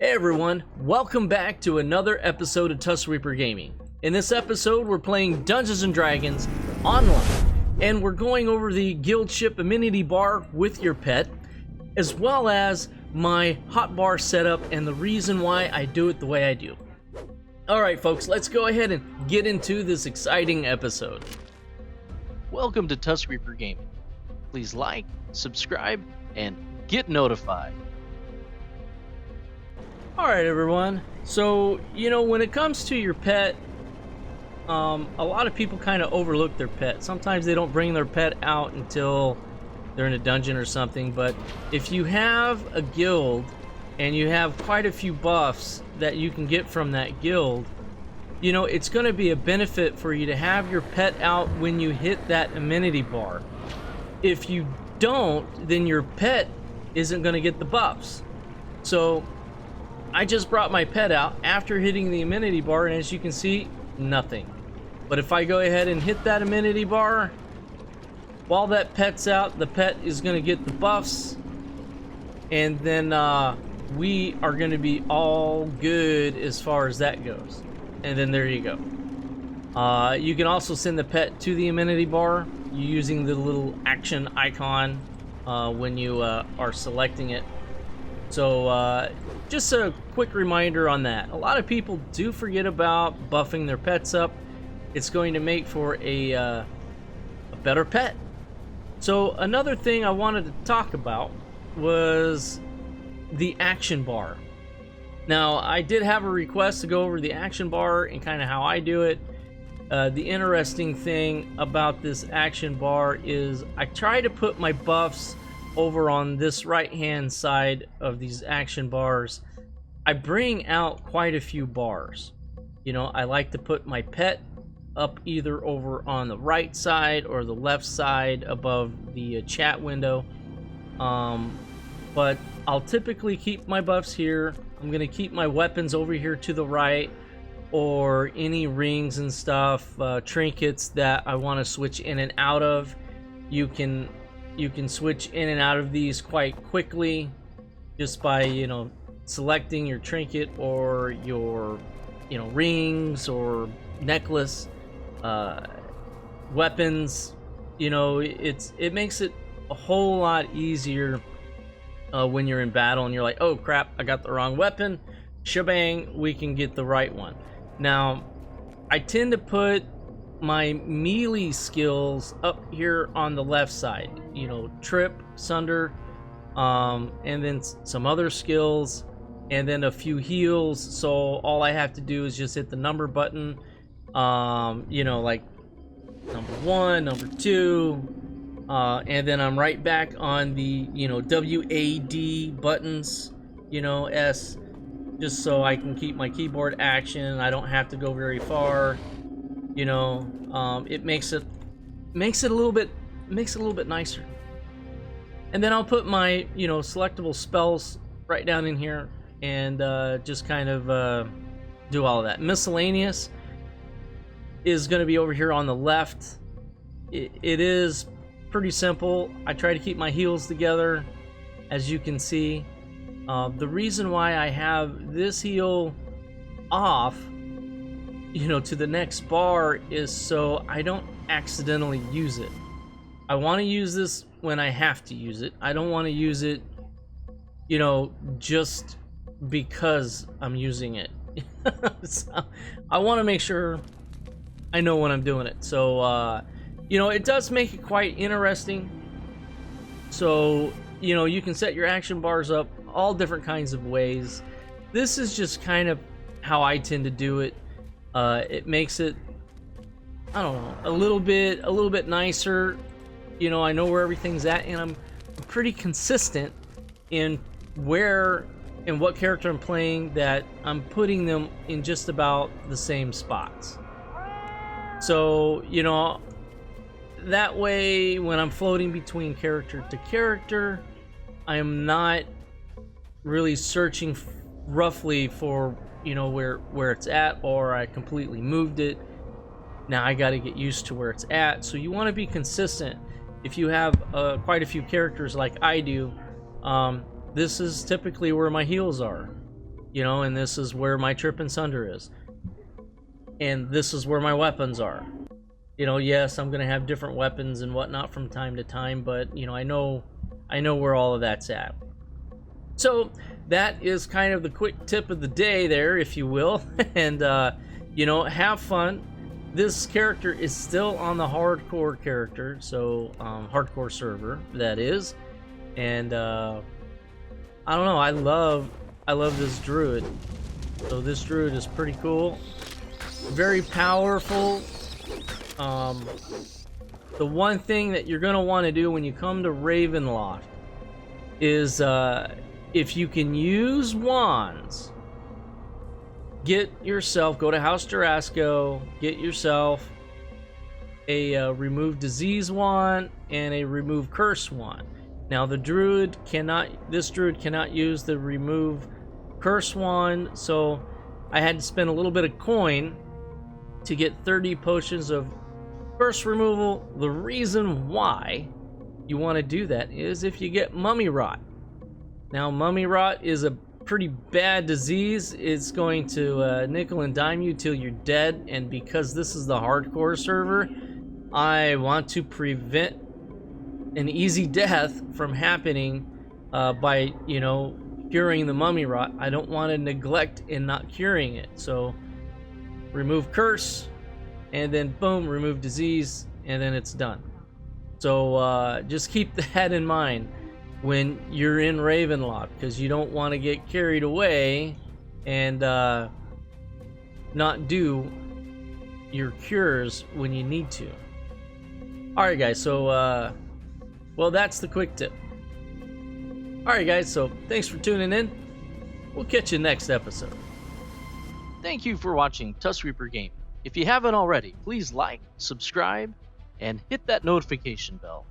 Hey everyone, welcome back to another episode of Tusk Gaming. In this episode, we're playing Dungeons & Dragons online, and we're going over the guild ship amenity bar with your pet, as well as my hotbar setup and the reason why I do it the way I do. Alright folks, let's go ahead and get into this exciting episode. Welcome to Tusk Gaming. Please like, subscribe, and get notified. Alright everyone, so when it comes to your pet, a lot of people kind of overlook their pet. Sometimes they don't bring their pet out until they're in a dungeon or something, but if you have a guild and you have quite a few buffs that you can get from that guild, it's going to be a benefit for you to have your pet out when you hit that amenity bar. If you don't, then your pet isn't going to get the buffs. So I just brought my pet out after hitting the amenity bar, and as you can see, nothing. But if I go ahead and hit that amenity bar, while that pet's out, the pet is going to get the buffs, and then we are going to be all good as far as that goes. And then there you go. You can also send the pet to the amenity bar using the little action icon when you are selecting it. So just a quick reminder on that. A lot of people do forget about buffing their pets up. It's going to make for a better pet. So another thing I wanted to talk about was the action bar. Now, I did have a request to go over the action bar and kind of how I do it. The interesting thing about this action bar is I try to put my buffs over on this right hand side of these action bars. I bring out quite a few bars. I like to put my pet up either over on the right side or the left side above the chat window. But I'll typically keep my buffs here. I'm going to keep my weapons over here to the right, or any rings and stuff, trinkets that I want to switch in and out of. You can switch in and out of these quite quickly just by selecting your trinket or your rings or necklace, weapons. It makes it a whole lot easier when you're in battle and you're like, oh crap, I got the wrong weapon. Shebang, we can get the right one. Now I tend to put my melee skills up here on the left side, trip, sunder, and then some other skills, and then a few heals. So all I have to do is just hit the number button, like number 1, number 2, and then I'm right back on the WAD buttons, S, just so I can keep my keyboard action. I don't have to go very far. It makes it a little bit nicer. And then I'll put my selectable spells right down in here and just kind of do all of that. Miscellaneous is going to be over here on the left. It is pretty simple. I try to keep my heals together, as you can see. The reason why I have this heal off to the next bar is so I don't accidentally use it. I want to use this when I have to use it. I don't want to use it just because I'm using it. So I want to make sure I know when I'm doing it. So it does make it quite interesting. So you can set your action bars up all different kinds of ways. This is just kind of how I tend to do it. It makes it, I don't know, a little bit nicer. I know where everything's at, and I'm pretty consistent in what character I'm playing, that I'm putting them in just about the same spots. So, that way when I'm floating between character to character, I am not really searching roughly for where it's at, or I completely moved it. Now I got to get used to where it's at. So you want to be consistent. If you have quite a few characters like I do, this is typically where my heals are. you know, and this is where my trip and sunder is, and this is where my weapons are. You know, yes, I'm gonna have different weapons and whatnot from time to time, but you know, I know where all of that's at. So that is kind of the quick tip of the day there, if you will. And you know, have fun. This character is still on the hardcore character, so hardcore server, that is. And I don't know, I love this druid. So this druid is pretty cool, very powerful. The one thing that you're gonna want to do when you come to Ravenloft is if you can use wands, go to House Durasco, get yourself a remove disease wand and a remove curse wand. Now this druid cannot use the remove curse wand, so I had to spend a little bit of coin to get 30 potions of curse removal. The reason why you want to do that is if you get mummy rot. Now mummy rot is a pretty bad disease. It's going to nickel and dime you till you're dead, and because this is the hardcore server, I want to prevent an easy death from happening by, you know, curing the mummy rot. I don't want to neglect in not curing it. So remove curse, and then boom, remove disease, and then it's done. So just keep that in mind when you're in Ravenloft, because you don't want to get carried away and not do your cures when you need to. Alright guys, so well, that's the quick tip. Alright guys, so thanks for tuning in. We'll catch you next episode. Thank you for watching Tusk Reaper Game. If you haven't already, please like, subscribe, and hit that notification bell.